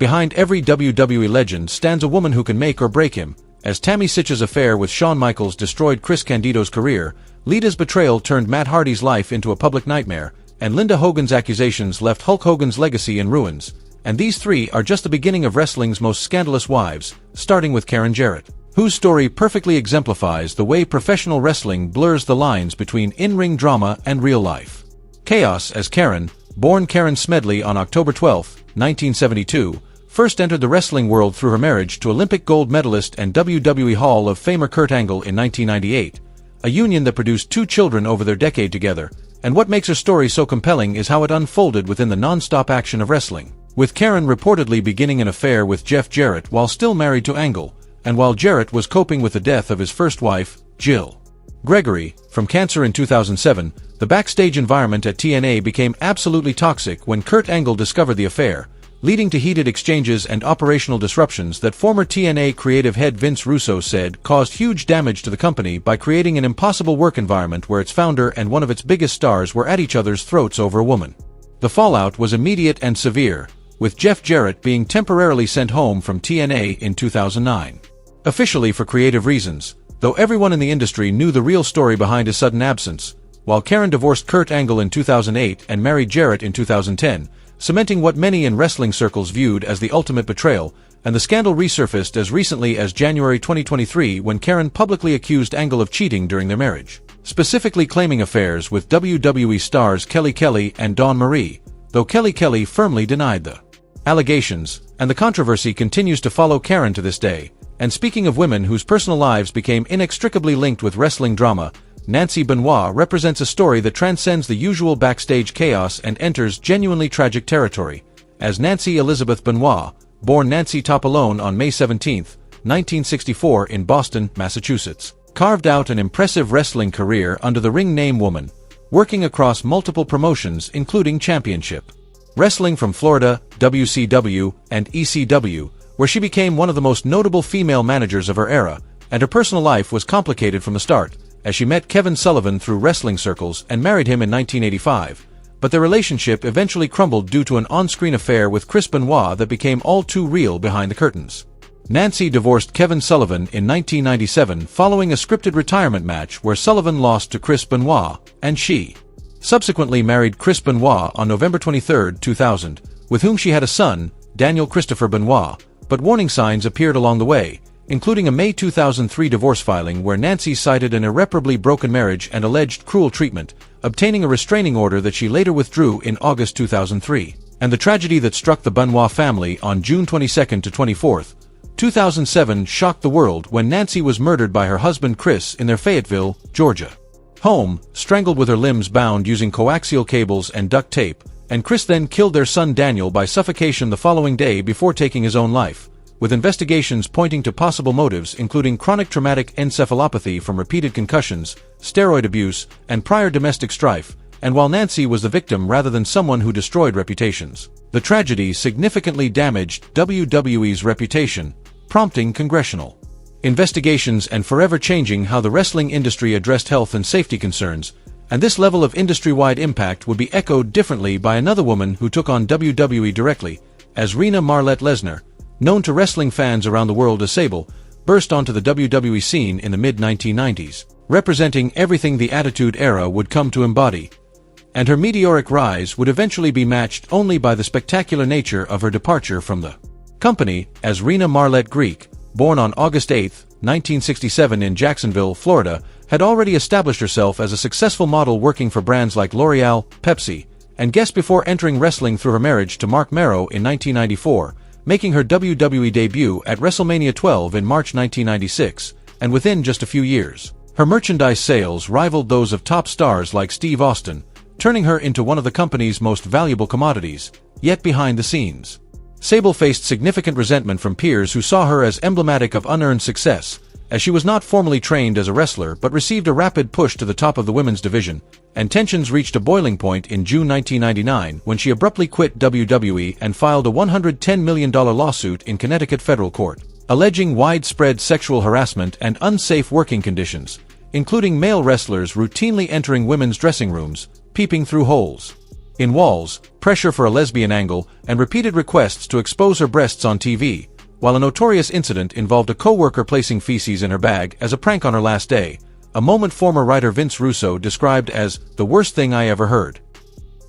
Behind every WWE legend stands a woman who can make or break him. As Tammy Sytch's affair with Shawn Michaels destroyed Chris Candido's career, Lita's betrayal turned Matt Hardy's life into a public nightmare, and Linda Hogan's accusations left Hulk Hogan's legacy in ruins. And these three are just the beginning of wrestling's most scandalous wives, starting with Karen Jarrett, whose story perfectly exemplifies the way professional wrestling blurs the lines between in-ring drama and real life. Chaos as Karen, born Karen Smedley on October 12, 1972, first entered the wrestling world through her marriage to Olympic gold medalist and WWE Hall of Famer Kurt Angle in 1998, a union that produced 2 children over their decade together. And what makes her story so compelling is how it unfolded within the non-stop action of wrestling, with Karen reportedly beginning an affair with Jeff Jarrett while still married to Angle, and while Jarrett was coping with the death of his first wife, Jill Gregory, from cancer in 2007. The backstage environment at TNA became absolutely toxic when Kurt Angle discovered the affair, leading to heated exchanges and operational disruptions that former TNA creative head Vince Russo said caused huge damage to the company by creating an impossible work environment where its founder and one of its biggest stars were at each other's throats over a woman. The fallout was immediate and severe, with Jeff Jarrett being temporarily sent home from TNA in 2009. Officially for creative reasons, though everyone in the industry knew the real story behind his sudden absence, while Karen divorced Kurt Angle in 2008 and married Jarrett in 2010, cementing what many in wrestling circles viewed as the ultimate betrayal, and the scandal resurfaced as recently as January 2023 when Karen publicly accused Angle of cheating during their marriage, specifically claiming affairs with WWE stars Kelly Kelly and Dawn Marie, though Kelly Kelly firmly denied the allegations, and the controversy continues to follow Karen to this day. And speaking of women whose personal lives became inextricably linked with wrestling drama, Nancy Benoit represents a story that transcends the usual backstage chaos and enters genuinely tragic territory, as Nancy Elizabeth Benoit, born Nancy Topolone on May 17, 1964 in Boston, Massachusetts, carved out an impressive wrestling career under the ring name Woman, working across multiple promotions including Championship Wrestling from Florida, WCW, and ECW, where she became one of the most notable female managers of her era, and her personal life was complicated from the start, as she met Kevin Sullivan through wrestling circles and married him in 1985, but their relationship eventually crumbled due to an on-screen affair with Chris Benoit that became all too real behind the curtains. Nancy divorced Kevin Sullivan in 1997 following a scripted retirement match where Sullivan lost to Chris Benoit, and she subsequently married Chris Benoit on November 23, 2000, with whom she had a son, Daniel Christopher Benoit, but warning signs appeared along the way, including a May 2003 divorce filing where Nancy cited an irreparably broken marriage and alleged cruel treatment, obtaining a restraining order that she later withdrew in August 2003, and the tragedy that struck the Benoit family on June 22 to 24, 2007 shocked the world when Nancy was murdered by her husband Chris in their Fayetteville, Georgia home, strangled with her limbs bound using coaxial cables and duct tape, and Chris then killed their son Daniel by suffocation the following day before taking his own life, with investigations pointing to possible motives including chronic traumatic encephalopathy from repeated concussions, steroid abuse, and prior domestic strife, and while Nancy was the victim rather than someone who destroyed reputations. The tragedy significantly damaged WWE's reputation, prompting congressional investigations and forever changing how the wrestling industry addressed health and safety concerns, and this level of industry-wide impact would be echoed differently by another woman who took on WWE directly, as Rena Marlette Lesnar, known to wrestling fans around the world as Sable, burst onto the WWE scene in the mid-1990s, representing everything the Attitude Era would come to embody, and her meteoric rise would eventually be matched only by the spectacular nature of her departure from the company, as Rena Marlette Greek, born on August 8, 1967 in Jacksonville, Florida, had already established herself as a successful model working for brands like L'Oreal, Pepsi, and Guess before entering wrestling through her marriage to Mark Marrow in 1994, making her WWE debut at WrestleMania 12 in March 1996, and within just a few years, her merchandise sales rivaled those of top stars like Steve Austin, turning her into one of the company's most valuable commodities. Yet behind the scenes, Sable faced significant resentment from peers who saw her as emblematic of unearned success, as she was not formally trained as a wrestler but received a rapid push to the top of the women's division, and tensions reached a boiling point in June 1999 when she abruptly quit WWE and filed a $110 million lawsuit in Connecticut federal court, alleging widespread sexual harassment and unsafe working conditions, including male wrestlers routinely entering women's dressing rooms, peeping through holes In walls, pressure for a lesbian angle, and repeated requests to expose her breasts on TV, while a notorious incident involved a co-worker placing feces in her bag as a prank on her last day, a moment former writer Vince Russo described as the worst thing I ever heard.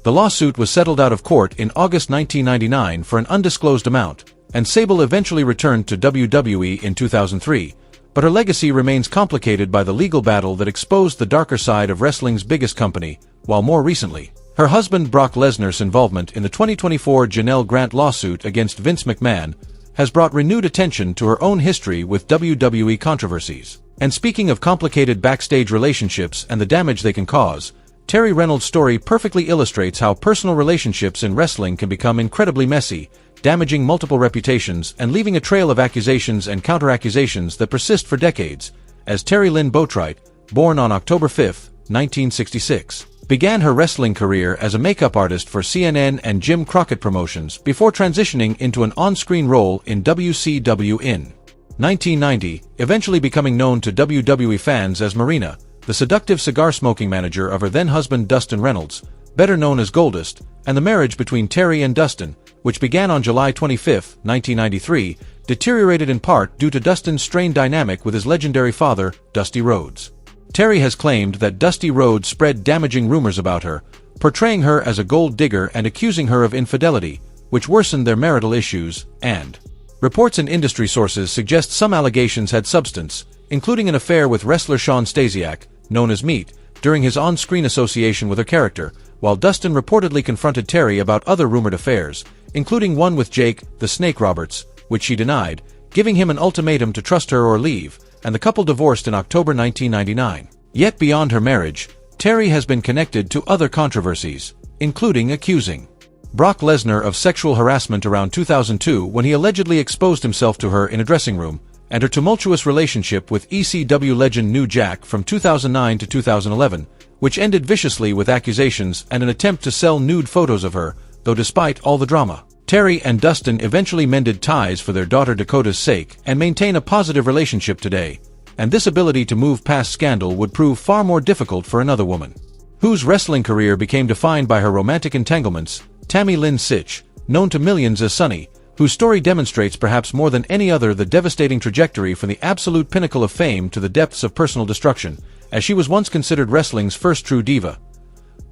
The lawsuit was settled out of court in August 1999 for an undisclosed amount, and Sable eventually returned to WWE in 2003, but her legacy remains complicated by the legal battle that exposed the darker side of wrestling's biggest company, while more recently, her husband Brock Lesnar's involvement in the 2024 Janelle Grant lawsuit against Vince McMahon has brought renewed attention to her own history with WWE controversies. And speaking of complicated backstage relationships and the damage they can cause, Terry Reynolds' story perfectly illustrates how personal relationships in wrestling can become incredibly messy, damaging multiple reputations and leaving a trail of accusations and counter-accusations that persist for decades, as Terry Lynn Boatwright, born on October 5, 1966, began her wrestling career as a makeup artist for CNN and Jim Crockett Promotions before transitioning into an on-screen role in WCW in 1990, eventually becoming known to WWE fans as Marina, the seductive cigar-smoking manager of her then-husband Dustin Reynolds, better known as Goldust, and the marriage between Terry and Dustin, which began on July 25, 1993, deteriorated in part due to Dustin's strained dynamic with his legendary father, Dusty Rhodes. Terry has claimed that Dusty Rhodes spread damaging rumors about her, portraying her as a gold digger and accusing her of infidelity, which worsened their marital issues, and reports in industry sources suggest some allegations had substance, including an affair with wrestler Shawn Stasiak, known as Meat, during his on-screen association with her character, while Dustin reportedly confronted Terry about other rumored affairs, including one with Jake, the Snake Roberts, which she denied, giving him an ultimatum to trust her or leave, and the couple divorced in October 1999. Yet beyond her marriage, Terry has been connected to other controversies, including accusing Brock Lesnar of sexual harassment around 2002 when he allegedly exposed himself to her in a dressing room, and her tumultuous relationship with ECW legend New Jack from 2009 to 2011, which ended viciously with accusations and an attempt to sell nude photos of her, though despite all the drama, Terry and Dustin eventually mended ties for their daughter Dakota's sake and maintain a positive relationship today, and this ability to move past scandal would prove far more difficult for another woman, whose wrestling career became defined by her romantic entanglements, Tammy Lynn Sitch, known to millions as Sunny, whose story demonstrates perhaps more than any other the devastating trajectory from the absolute pinnacle of fame to the depths of personal destruction, as she was once considered wrestling's first true diva.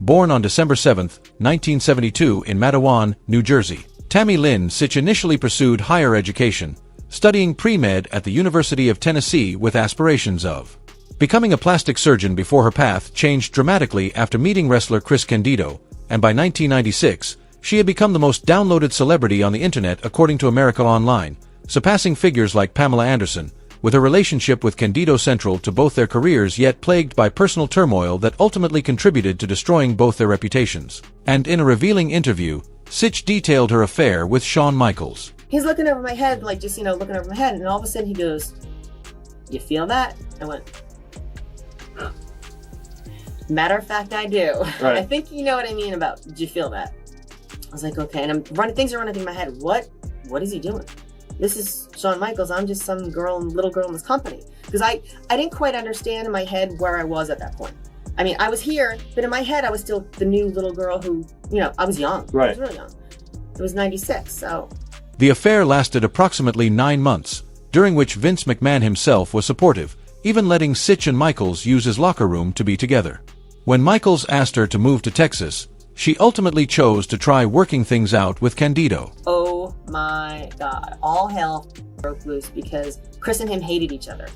Born on December 7, 1972 in Matawan, New Jersey, Tammy Lynn Sitch initially pursued higher education, studying pre-med at the University of Tennessee with aspirations of becoming a plastic surgeon before her path changed dramatically after meeting wrestler Chris Candido, and by 1996, she had become the most downloaded celebrity on the internet according to America Online, surpassing figures like Pamela Anderson, with her relationship with Candido central to both their careers yet plagued by personal turmoil that ultimately contributed to destroying both their reputations. And in a revealing interview, Sitch detailed her affair with Shawn Michaels. He's looking over my head, like just, looking over my head, and all of a sudden he goes, "You feel that?" I went, "Matter of fact, I do." Right. I think you know what I mean about, "Did you feel that?" I was like, okay, and things are running through my head. What is he doing? This is Shawn Michaels. I'm just some little girl in this company. Because I didn't quite understand in my head where I was at that point. I mean, I was here, but in my head, I was still the new little girl who, I was young. Right. I was really young. It was 96, so. The affair lasted approximately 9 months, during which Vince McMahon himself was supportive, even letting Sitch and Michaels use his locker room to be together. When Michaels asked her to move to Texas, she ultimately chose to try working things out with Candido. Oh my God. All hell broke loose because Chris and him hated each other.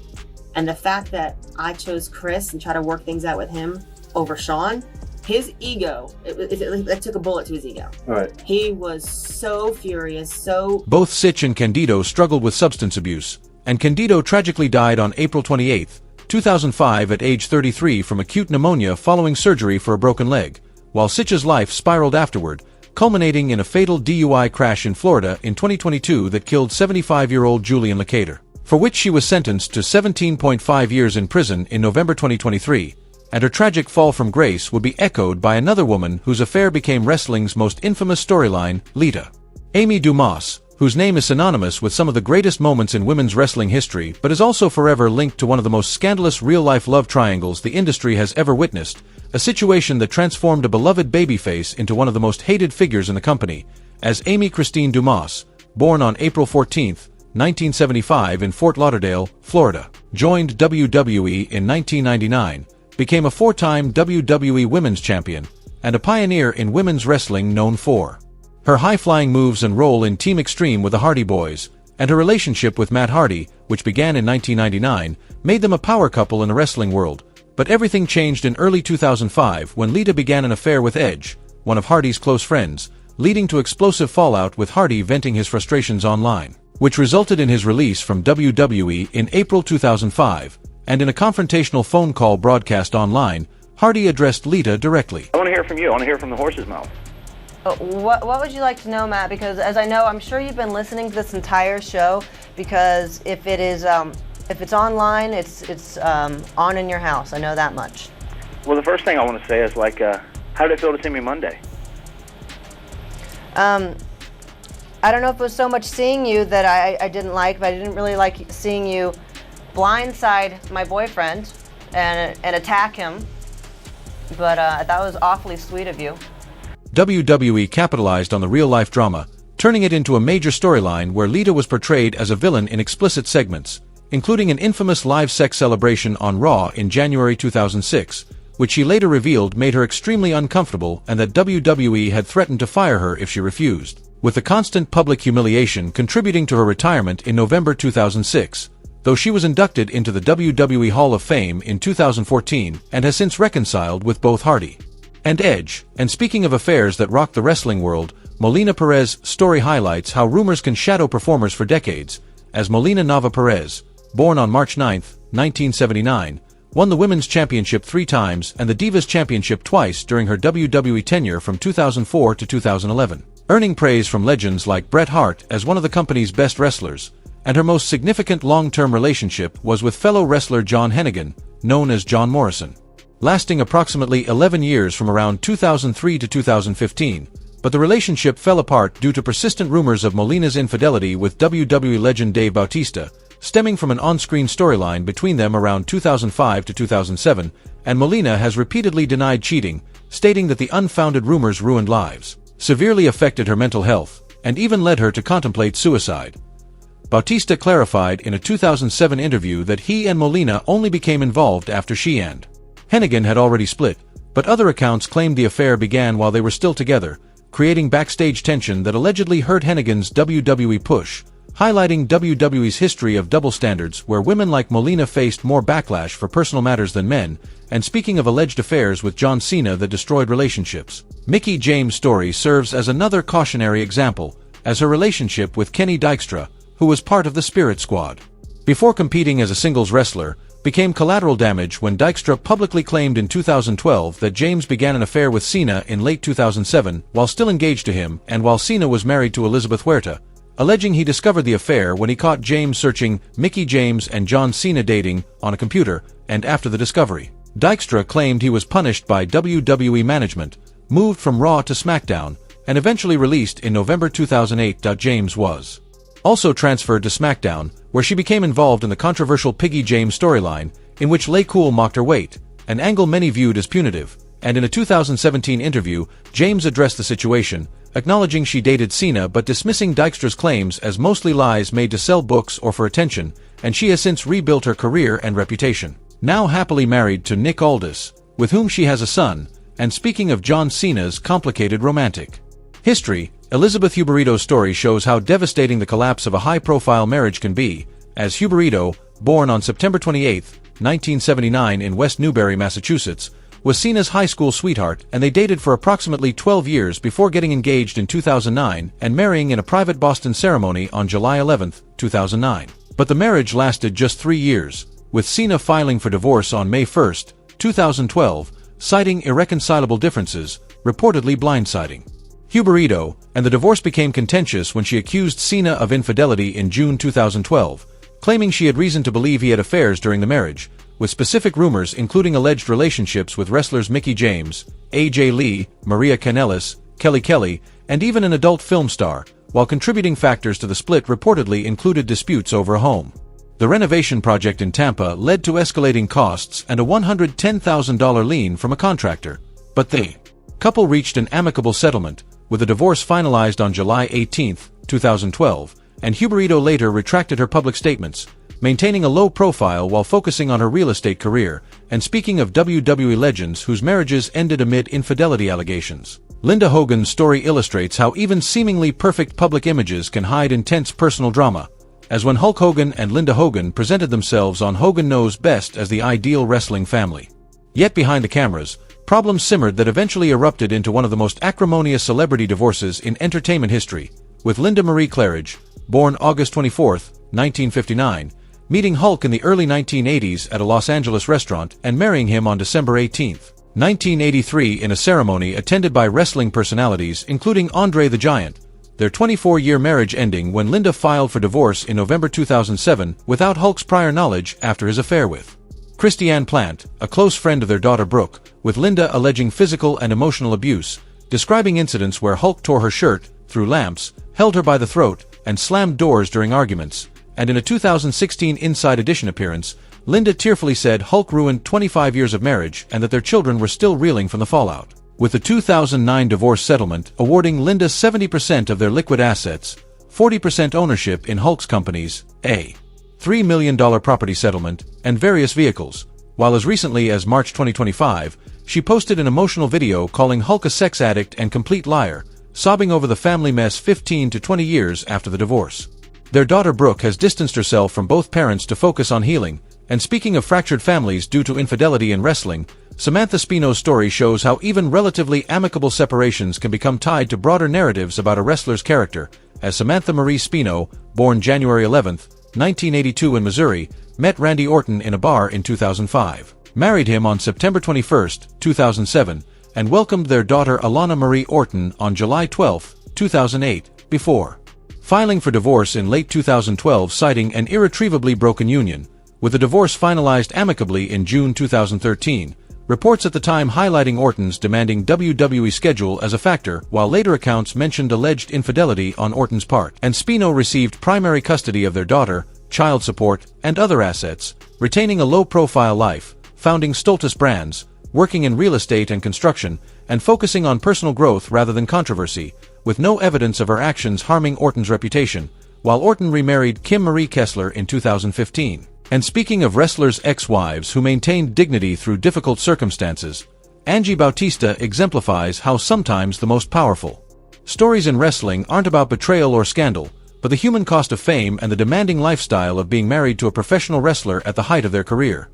And the fact that I chose Chris and tried to work things out with him over Shawn, his ego, it took a bullet to his ego. Right. He was so furious, Both Sitch and Candido struggled with substance abuse, and Candido tragically died on April 28, 2005 at age 33 from acute pneumonia following surgery for a broken leg, while Sitch's life spiraled afterward, culminating in a fatal DUI crash in Florida in 2022 that killed 75-year-old Julian Lacater, for which she was sentenced to 17.5 years in prison in November 2023, and her tragic fall from grace would be echoed by another woman whose affair became wrestling's most infamous storyline, Lita. Amy Dumas, whose name is synonymous with some of the greatest moments in women's wrestling history but is also forever linked to one of the most scandalous real-life love triangles the industry has ever witnessed, a situation that transformed a beloved babyface into one of the most hated figures in the company, as Amy Christine Dumas, born on April 14, 1975 in Fort Lauderdale, Florida, joined WWE in 1999, became a four-time WWE Women's Champion, and a pioneer in women's wrestling known for her high-flying moves and role in Team Extreme with the Hardy Boys, and her relationship with Matt Hardy, which began in 1999, made them a power couple in the wrestling world. But everything changed in early 2005 when Lita began an affair with Edge, one of Hardy's close friends, leading to explosive fallout with Hardy venting his frustrations online, which resulted in his release from WWE in April 2005, and in a confrontational phone call broadcast online, Hardy addressed Lita directly. I want to hear from you. I want to hear from the horse's mouth. What would you like to know, Matt? Because as I know, I'm sure you've been listening to this entire show, because if it is, if it's online, it's on in your house. I know that much. Well, the first thing I want to say is, like, how did it feel to see me Monday? I don't know if it was so much seeing you that I didn't like, but I didn't really like seeing you blindside my boyfriend and attack him. But that was awfully sweet of you. WWE capitalized on the real-life drama, turning it into a major storyline where Lita was portrayed as a villain in explicit segments, including an infamous live sex celebration on Raw in January 2006, which she later revealed made her extremely uncomfortable and that WWE had threatened to fire her if she refused, with the constant public humiliation contributing to her retirement in November 2006, though she was inducted into the WWE Hall of Fame in 2014 and has since reconciled with both Hardy and Edge. And speaking of affairs that rocked the wrestling world, Molina Perez's story highlights how rumors can shadow performers for decades, as Molina Nava Perez, born on March 9, 1979, won the Women's Championship 3 times and the Divas Championship twice during her WWE tenure from 2004 to 2011, earning praise from legends like Bret Hart as one of the company's best wrestlers, and her most significant long-term relationship was with fellow wrestler John Hennigan, known as John Morrison, lasting approximately 11 years from around 2003 to 2015, but the relationship fell apart due to persistent rumors of Molina's infidelity with WWE legend Dave Bautista, stemming from an on-screen storyline between them around 2005 to 2007, and Molina has repeatedly denied cheating, stating that the unfounded rumors ruined lives, severely affected her mental health, and even led her to contemplate suicide. Bautista clarified in a 2007 interview that he and Molina only became involved after she and Hennigan had already split, but other accounts claimed the affair began while they were still together, creating backstage tension that allegedly hurt Hennigan's WWE push, highlighting WWE's history of double standards where women like Molina faced more backlash for personal matters than men. And speaking of alleged affairs with John Cena that destroyed relationships, Mickie James' story serves as another cautionary example, as her relationship with Kenny Dykstra, who was part of the Spirit Squad before competing as a singles wrestler, became collateral damage when Dykstra publicly claimed in 2012 that James began an affair with Cena in late 2007 while still engaged to him and while Cena was married to Elizabeth Huerta, alleging he discovered the affair when he caught James searching Mickie James and John Cena dating on a computer, and after the discovery, Dykstra claimed he was punished by WWE management, moved from Raw to SmackDown, and eventually released in November 2008. James was also transferred to SmackDown, where she became involved in the controversial Piggy James storyline, in which Lay Cool mocked her weight, an angle many viewed as punitive, and in a 2017 interview, James addressed the situation, acknowledging she dated Cena but dismissing Dykstra's claims as mostly lies made to sell books or for attention, and she has since rebuilt her career and reputation. Now happily married to Nick Aldis, with whom she has a son, and speaking of John Cena's complicated romantic history, Elizabeth Huberito's story shows how devastating the collapse of a high-profile marriage can be, as Huberito, born on September 28, 1979 in West Newbury, Massachusetts, was Cena's high school sweetheart, and they dated for approximately 12 years before getting engaged in 2009 and marrying in a private Boston ceremony on July 11, 2009. But the marriage lasted just 3 years, with Cena filing for divorce on May 1, 2012, citing irreconcilable differences, reportedly blindsiding Huberito, and the divorce became contentious when she accused Cena of infidelity in June 2012, claiming she had reason to believe he had affairs during the marriage, with specific rumors including alleged relationships with wrestlers Mickie James, AJ Lee, Maria Kanellis, Kelly Kelly, and even an adult film star, while contributing factors to the split reportedly included disputes over a home. The renovation project in Tampa led to escalating costs and a $110,000 lien from a contractor, but the couple reached an amicable settlement, with the divorce finalized on July 18, 2012, and Huberito later retracted her public statements, maintaining a low profile while focusing on her real estate career, and speaking of WWE legends whose marriages ended amid infidelity allegations. Linda Hogan's story illustrates how even seemingly perfect public images can hide intense personal drama, as when Hulk Hogan and Linda Hogan presented themselves on Hogan Knows Best as the ideal wrestling family. Yet behind the cameras, problems simmered that eventually erupted into one of the most acrimonious celebrity divorces in entertainment history, with Linda Marie Claridge, born August 24, 1959, meeting Hulk in the early 1980s at a Los Angeles restaurant and marrying him on December 18, 1983 in a ceremony attended by wrestling personalities including Andre the Giant, their 24-year marriage ending when Linda filed for divorce in November 2007 without Hulk's prior knowledge after his affair with Christiane Plant, a close friend of their daughter Brooke, with Linda alleging physical and emotional abuse, describing incidents where Hulk tore her shirt, threw lamps, held her by the throat, and slammed doors during arguments. And in a 2016 Inside Edition appearance, Linda tearfully said Hulk ruined 25 years of marriage and that their children were still reeling from the fallout. With the 2009 divorce settlement awarding Linda 70% of their liquid assets, 40% ownership in Hulk's companies, a $3 million property settlement, and various vehicles, while as recently as March 2025, she posted an emotional video calling Hulk a sex addict and complete liar, sobbing over the family mess 15 to 20 years after the divorce. Their daughter Brooke has distanced herself from both parents to focus on healing, and speaking of fractured families due to infidelity in wrestling, Samantha Spino's story shows how even relatively amicable separations can become tied to broader narratives about a wrestler's character, as Samantha Marie Spino, born January 11, 1982 in Missouri, met Randy Orton in a bar in 2005, married him on September 21, 2007, and welcomed their daughter Alana Marie Orton on July 12, 2008, before filing for divorce in late 2012 citing an irretrievably broken union, with the divorce finalized amicably in June 2013, reports at the time highlighting Orton's demanding WWE schedule as a factor, while later accounts mentioned alleged infidelity on Orton's part. And Spino received primary custody of their daughter, child support, and other assets, retaining a low-profile life, founding Stoltis Brands, working in real estate and construction, and focusing on personal growth rather than controversy, with no evidence of her actions harming Orton's reputation, while Orton remarried Kim Marie Kessler in 2015. And speaking of wrestlers' ex-wives who maintained dignity through difficult circumstances, Angie Bautista exemplifies how sometimes the most powerful stories in wrestling aren't about betrayal or scandal, but the human cost of fame and the demanding lifestyle of being married to a professional wrestler at the height of their career.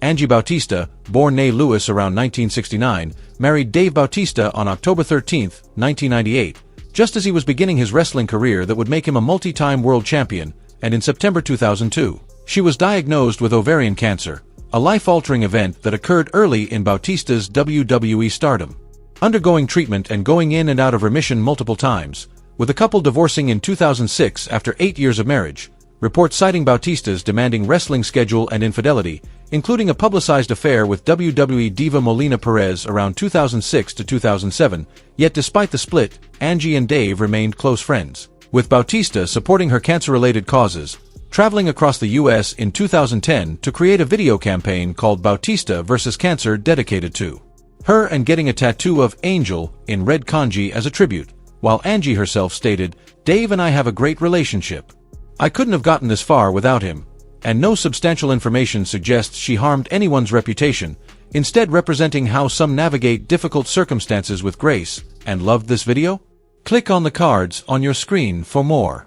Angie Bautista, born née Lewis around 1969, married Dave Bautista on October 13, 1998, just as he was beginning his wrestling career that would make him a multi-time world champion, and in September 2002, she was diagnosed with ovarian cancer, a life-altering event that occurred early in Bautista's WWE stardom. Undergoing treatment and going in and out of remission multiple times, with the couple divorcing in 2006 after 8 years of marriage, reports citing Bautista's demanding wrestling schedule and infidelity, including a publicized affair with WWE diva Molina Perez around 2006 to 2007, yet despite the split, Angie and Dave remained close friends, with Bautista supporting her cancer-related causes, traveling across the U.S. in 2010 to create a video campaign called Bautista vs. Cancer dedicated to her and getting a tattoo of Angel in red kanji as a tribute, while Angie herself stated, "Dave and I have a great relationship. I couldn't have gotten this far without him," and no substantial information suggests she harmed anyone's reputation, instead representing how some navigate difficult circumstances with grace. And loved this video? Click on the cards on your screen for more.